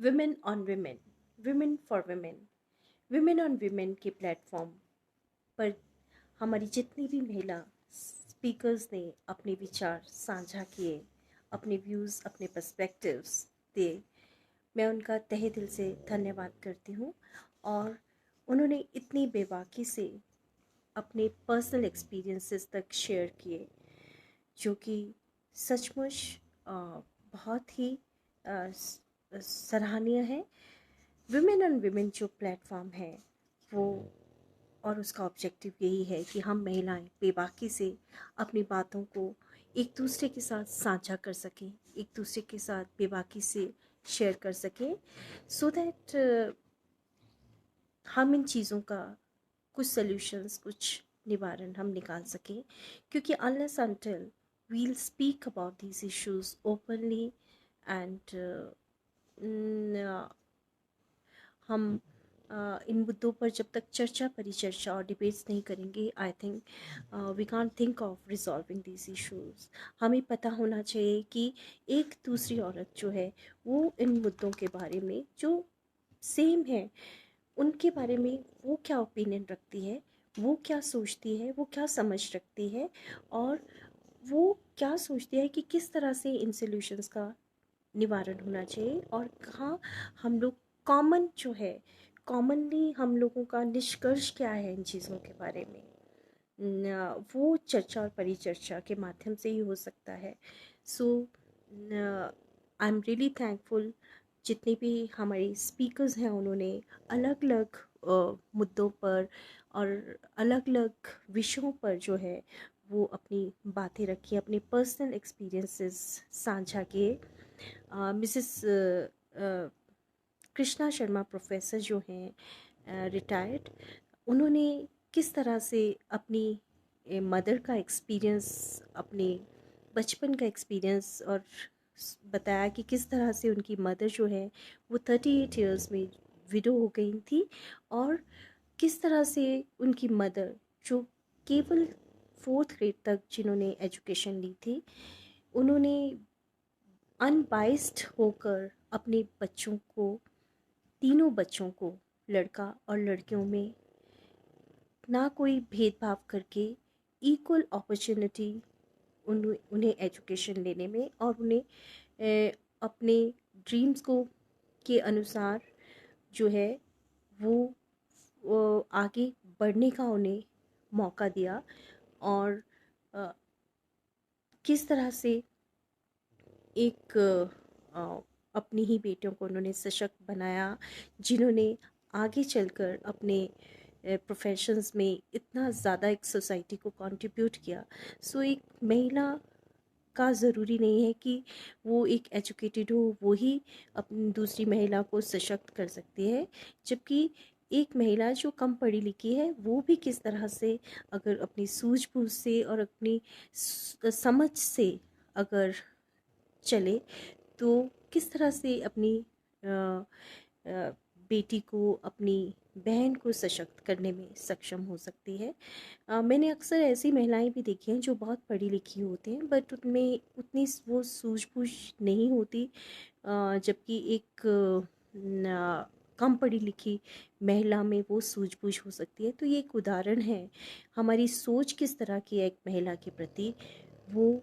Women on women, women for women, women on women के platform पर हमारी जितनी भी महिला स्पीकर्स ने अपने विचार साझा किए, अपने व्यूज़, अपने पर्सपेक्टिव्स दिए, मैं उनका तहे दिल से धन्यवाद करती हूँ। और उन्होंने इतनी बेबाकी से अपने पर्सनल एक्सपीरियंसेस तक शेयर किए, जो कि सचमुच बहुत ही सराहनीय है। विमेन ऑन विमेन जो प्लेटफॉर्म है वो, और उसका ऑब्जेक्टिव यही है कि हम महिलाएं बेबाकी से अपनी बातों को एक दूसरे के साथ साझा कर सकें, एक दूसरे के साथ बेबाकी से शेयर कर सकें, सो दैट हम इन चीज़ों का कुछ सॉल्यूशंस, कुछ निवारण हम निकाल सकें। क्योंकि unless until we'll speak about these issues openly and हम इन मुद्दों पर जब तक चर्चा परिचर्चा और डिबेट्स नहीं करेंगे, I think we can't think of resolving these issues. हमें पता होना चाहिए कि एक दूसरी औरत जो है वो इन मुद्दों के बारे में जो सेम है, उनके बारे में वो क्या ओपिनियन रखती है, वो क्या सोचती है, वो क्या समझ रखती है, और वो क्या सोचती है कि किस तरह से इन सॉल्यूशंस का निवारण होना चाहिए, और कहाँ हम लोग कॉमन जो है, कॉमनली हम लोगों का निष्कर्ष क्या है इन चीज़ों के बारे में, वो चर्चा और परिचर्चा के माध्यम से ही हो सकता है। सो आई एम रियली थैंकफुल, जितने भी हमारे स्पीकर्स हैं उन्होंने अलग अलग मुद्दों पर और अलग अलग विषयों पर जो है वो अपनी बातें रखी, अपने पर्सनल एक्सपीरियंसेस साझा किए। मिसेस कृष्णा शर्मा प्रोफेसर जो हैं रिटायर्ड, उन्होंने किस तरह से अपनी मदर का एक्सपीरियंस, अपने बचपन का एक्सपीरियंस, और बताया कि किस तरह से उनकी मदर जो है वो 38 ईयर्स में विडो हो गई थी, और किस तरह से उनकी मदर जो केवल 4th ग्रेड तक जिन्होंने एजुकेशन ली थी, उन्होंने अनबाइस्ड होकर अपने बच्चों को, तीनों बच्चों को, लड़का और लड़कियों में ना कोई भेदभाव करके इक्वल अपॉर्चुनिटी उन्हें एजुकेशन लेने में, और उन्हें अपने ड्रीम्स को के अनुसार जो है वो आगे बढ़ने का उन्हें मौका दिया। और अ, किस तरह से एक अपनी ही बेटियों को उन्होंने सशक्त बनाया, जिन्होंने आगे चलकर अपने प्रोफेशंस में इतना ज़्यादा एक सोसाइटी को कंट्रीब्यूट किया। सो एक महिला का ज़रूरी नहीं है कि वो एक एजुकेटेड हो, वो ही अपनी दूसरी महिला को सशक्त कर सकती है, जबकि एक महिला जो कम पढ़ी लिखी है वो भी किस तरह से अगर अपनी सूझबूझ से और अपनी समझ से अगर चले, तो किस तरह से अपनी बेटी को, अपनी बहन को सशक्त करने में सक्षम हो सकती है। मैंने अक्सर ऐसी महिलाएं भी देखी हैं जो बहुत पढ़ी लिखी होती हैं, बट उनमें उतनी वो सूझबूझ नहीं होती, जबकि एक कम पढ़ी लिखी महिला में वो सूझबूझ हो सकती है। तो ये एक उदाहरण है हमारी सोच किस तरह की है एक महिला के प्रति। वो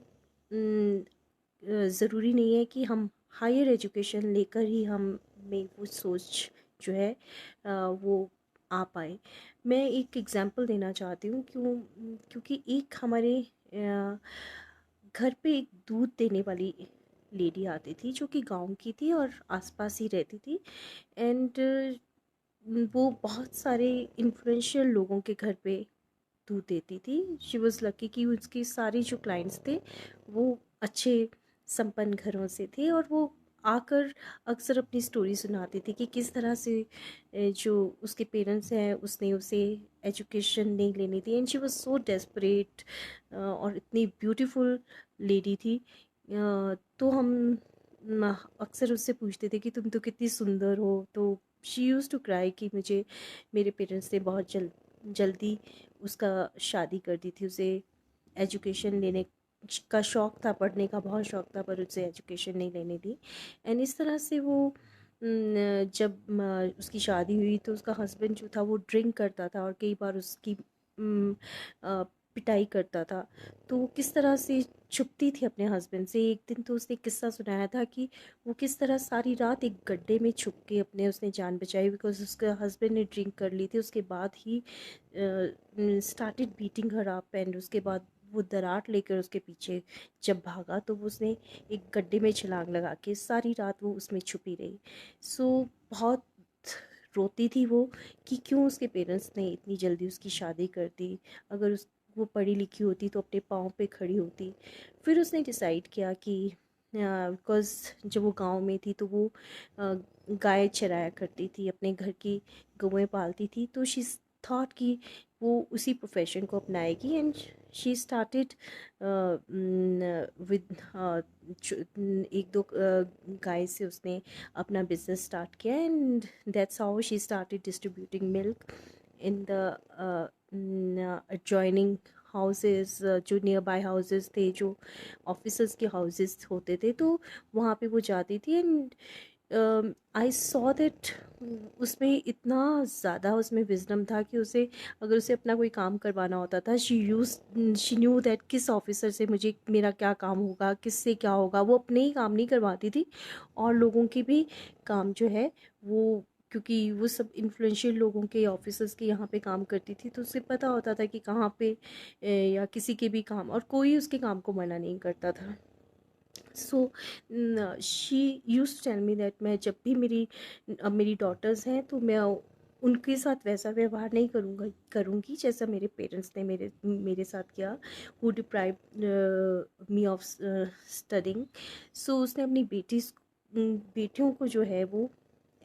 ज़रूरी नहीं है कि हम हायर एजुकेशन लेकर ही हम में वो सोच जो है वो आ पाए। मैं एक एग्ज़ाम्पल देना चाहती हूँ, क्योंकि एक हमारे घर पे एक दूध देने वाली लेडी आती थी जो कि गांव की थी और आसपास ही रहती थी। एंड वो बहुत सारे इन्फ्लुएंशियल लोगों के घर पे दूध देती थी। शी वॉज़ लकी कि उसके सारे जो क्लाइंट्स थे वो अच्छे संपन्न घरों से थे, और वो आकर अक्सर अपनी स्टोरी सुनाती थी कि किस तरह से जो उसके पेरेंट्स हैं उसने उसे एजुकेशन नहीं लेनी थी, and she was so desperate. और इतनी ब्यूटीफुल लेडी थी। तो हम अक्सर उससे पूछते थे कि तुम तो कितनी सुंदर हो। तो शी यूज़ टू क्राई कि मुझे मेरे पेरेंट्स ने बहुत जल्दी उसका शादी कर दी थी। उसे एजुकेशन लेने का शौक़ था, पढ़ने का बहुत शौक़ था, पर उसे एजुकेशन नहीं लेने दी। एंड इस तरह से वो जब उसकी शादी हुई तो उसका हस्बैंड जो था वो ड्रिंक करता था और कई बार उसकी पिटाई करता था। तो वो किस तरह से छुपती थी अपने हस्बैंड से। एक दिन तो उसने किस्सा सुनाया था कि वो किस तरह सारी रात एक गड्ढे में छुप के अपने उसने जान बचाई, बिकॉज उसका हस्बैंड ने ड्रिंक कर ली थी। उसके बाद he started beating her up, and उसके बाद वो दरार लेकर उसके पीछे जब भागा तो वो उसने एक गड्ढे में छलांग लगा के सारी रात वो उसमें छुपी रही। सो बहुत रोती थी वो कि क्यों उसके पेरेंट्स ने इतनी जल्दी उसकी शादी कर दी। अगर उस वो पढ़ी लिखी होती तो अपने पाँव पे खड़ी होती। फिर उसने डिसाइड किया कि बिकॉज़ जब वो गांव में थी तो वो गाय चराया करती थी, अपने घर की गौएं पालती थी। तो शी थॉट कि वो उसी प्रोफेशन को अपनाएगी, एंड शी स्टार्टेड विद एक दो गाय से उसने अपना बिजनेस स्टार्ट किया, and that's how she started distributing milk in the adjoining houses, जो नियर बाय हाउसेस थे, जो ऑफिसर्स के हाउसेस होते थे, तो वहाँ पे वो जाती थी। एंड आई सॉ दैट उसमें इतना ज़्यादा उसमें विजडम था कि उसे अगर उसे अपना कोई काम करवाना होता था, शी न्यू दैट किस ऑफिसर से मुझे मेरा क्या काम होगा, किससे क्या होगा। वो अपने ही काम नहीं करवाती थी और लोगों के भी काम जो है वो, क्योंकि वो सब इन्फ्लुएंशियल लोगों के ऑफिसर्स के यहाँ पे काम करती थी, तो उसे पता होता था कि कहाँ पे या किसी के भी काम, और कोई उसके काम को मना नहीं करता था। So she use tell me that मैं जब भी अब मेरी डॉटर्स हैं तो मैं उनके साथ वैसा व्यवहार नहीं करूँगी जैसा मेरे पेरेंट्स ने मेरे मेरे साथ किया, who deprive me of studying. So उसने अपनी बेटियों को जो है वो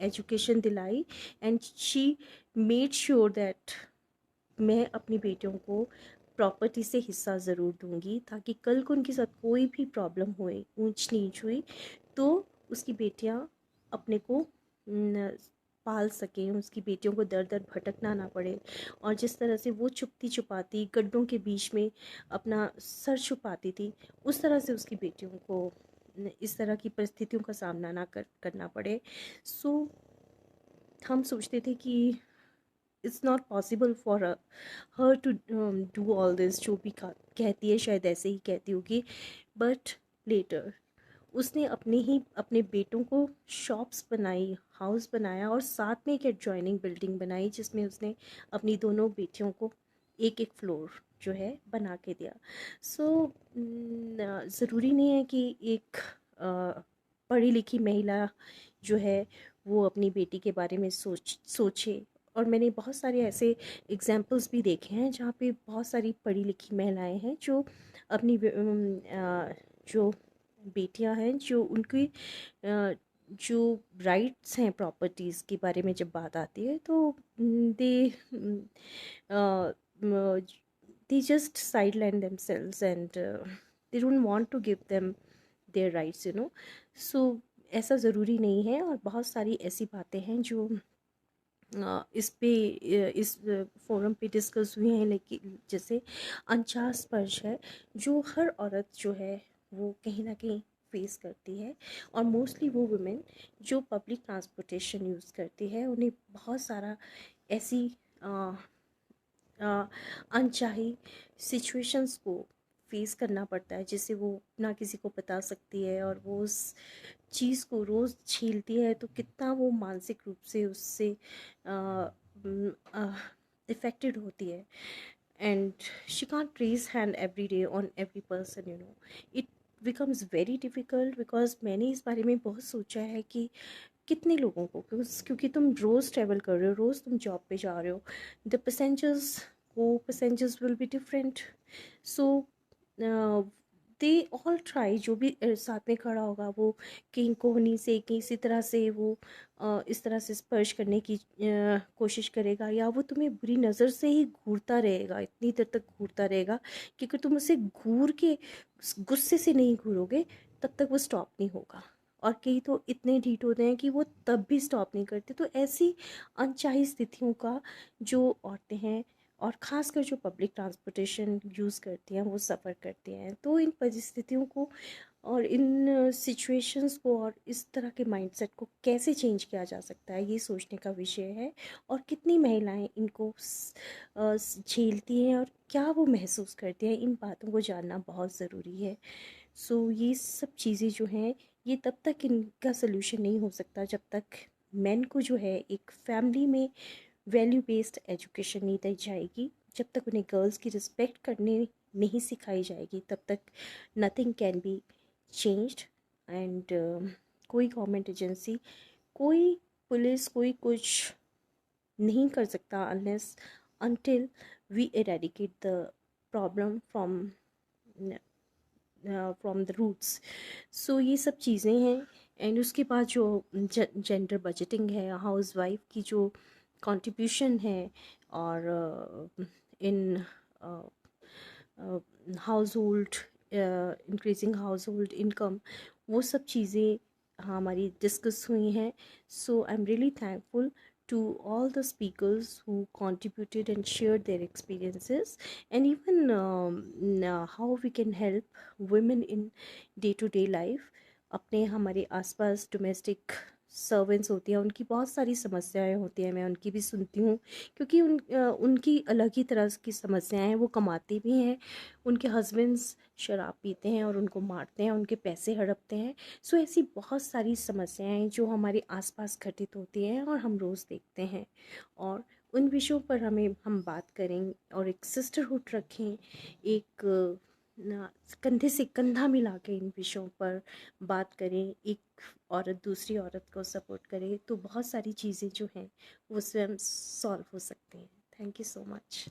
एजुकेशन दिलाई, and she made sure that मैं अपनी बेटियों को प्रॉपर्टी से हिस्सा ज़रूर दूंगी, ताकि कल को उनके साथ कोई भी प्रॉब्लम हुई, ऊंच नीच हुई, तो उसकी बेटियां अपने को पाल सकें, उसकी बेटियों को दर दर भटकना ना पड़े। और जिस तरह से वो छुपती छुपाती गड्ढों के बीच में अपना सर छुपाती थी, उस तरह से उसकी बेटियों को इस तरह की परिस्थितियों का सामना ना करना पड़े। सो हम सोचते थे कि it's not possible for her to do all this, जो भी कहती है शायद ऐसे ही कहती होगी। बट लेटर उसने अपने बेटों को शॉप्स बनाई, हाउस बनाया, और साथ में एक एडजॉइनिंग बिल्डिंग बनाई जिसमें उसने अपनी दोनों बेटियों को एक एक फ्लोर जो है बना के दिया। सो ज़रूरी नहीं है कि एक पढ़ी लिखी महिला जो है वो अपनी बेटी के बारे में सोचे। और मैंने बहुत सारे ऐसे एग्जाम्पल्स भी देखे हैं जहाँ पे बहुत सारी पढ़ी लिखी महिलाएं हैं जो अपनी जो बेटियां हैं, जो उनकी जो राइट्स हैं प्रॉपर्टीज़ के बारे में जब बात आती है, तो दे they just sideline themselves, and they don't want to give them their rights, you know. So ऐसा ज़रूरी नहीं है, और बहुत सारी ऐसी बातें हैं जो इस पे इस फोरम पे डिस्कस हुए हैं, लेकिन जैसे अनचाहा स्पर्श है जो हर औरत जो है वो कहीं ना कहीं फेस करती है। और मोस्टली वो वुमेन जो पब्लिक ट्रांसपोर्टेशन यूज़ करती है, उन्हें बहुत सारा ऐसी अनचाही सिचुएशंस को फेस करना पड़ता है जिससे वो ना किसी को बता सकती है, और वो उस चीज़ को रोज़ झेलती है, तो कितना वो मानसिक रूप से उससे इफ़ेक्टेड होती है। And she can't raise hand every day on every person, you know. It becomes very difficult, because मैंने इस बारे में बहुत सोचा है कि कितने लोगों को, क्योंकि तुम रोज़ ट्रैवल कर रहे हो, रोज़ तुम जॉब पे जा रहे हो, the passengers will be different. So they all try, जो भी साथ में खड़ा होगा वो कहीं कोहनी से किसी तरह से वो इस तरह से स्पर्श करने की कोशिश करेगा, या वो तुम्हें बुरी नज़र से ही घूरता रहेगा, इतनी देर तक घूरता रहेगा कि अगर तुम उसे घूर के गुस्से से नहीं घूरोगे तब तक वो स्टॉप नहीं होगा। और कई तो इतने ढीठ होते हैं कि वो तब भी स्टॉप नहीं करते। तो ऐसी अनचाही स्थितियों का जो औरतें हैं, और ख़ासकर जो पब्लिक ट्रांसपोर्टेशन यूज़ करती हैं, वो सफ़र करती हैं। तो इन परिस्थितियों को और इन सिचुएशंस को और इस तरह के माइंडसेट को कैसे चेंज किया जा सकता है, ये सोचने का विषय है। और कितनी महिलाएं इनको झेलती हैं और क्या वो महसूस करती हैं, इन बातों को जानना बहुत ज़रूरी है। सो ये सब चीज़ें जो हैं, ये तब तक इनका सल्यूशन नहीं हो सकता जब तक मेन को जो है एक फैमिली में वैल्यू बेस्ड एजुकेशन नहीं दी जाएगी, जब तक उन्हें गर्ल्स की रिस्पेक्ट करने नहीं सिखाई जाएगी, तब तक nothing can be changed. And कोई गवर्नमेंट एजेंसी, कोई पुलिस, कोई कुछ नहीं कर सकता unless until we eradicate the problem from the roots. So ये सब चीज़ें हैं। एंड उसके बाद जो जेंडर बजटिंग है, हाउस वाइफ की जो कंट्रीब्यूशन है, और in household increasing household income, वो सब चीज़ें हमारी डिस्कस हुई हैं। So I am really thankful to all the speakers who contributed and shared their experiences, and even how we can help women in day to day life। अपने हमारे आसपास domestic servants होती हैं, उनकी बहुत सारी समस्याएं होती हैं, मैं उनकी भी सुनती हूँ, क्योंकि उनकी अलग ही तरह की समस्याएं हैं। वो कमाती भी हैं, उनके हस्बैंड्स शराब पीते हैं और उनको मारते हैं, उनके पैसे हड़पते हैं। सो ऐसी बहुत सारी समस्याएं जो हमारे आसपास घटित होती हैं और हम रोज़ देखते हैं, और उन विषयों पर हम बात करें और एक सिस्टरहुड रखें, एक कंधे से कंधा मिला के इन विषयों पर बात करें, एक औरत दूसरी औरत को सपोर्ट करे, तो बहुत सारी चीज़ें जो हैं वो स्वयं सॉल्व हो सकती हैं। Thank you so much.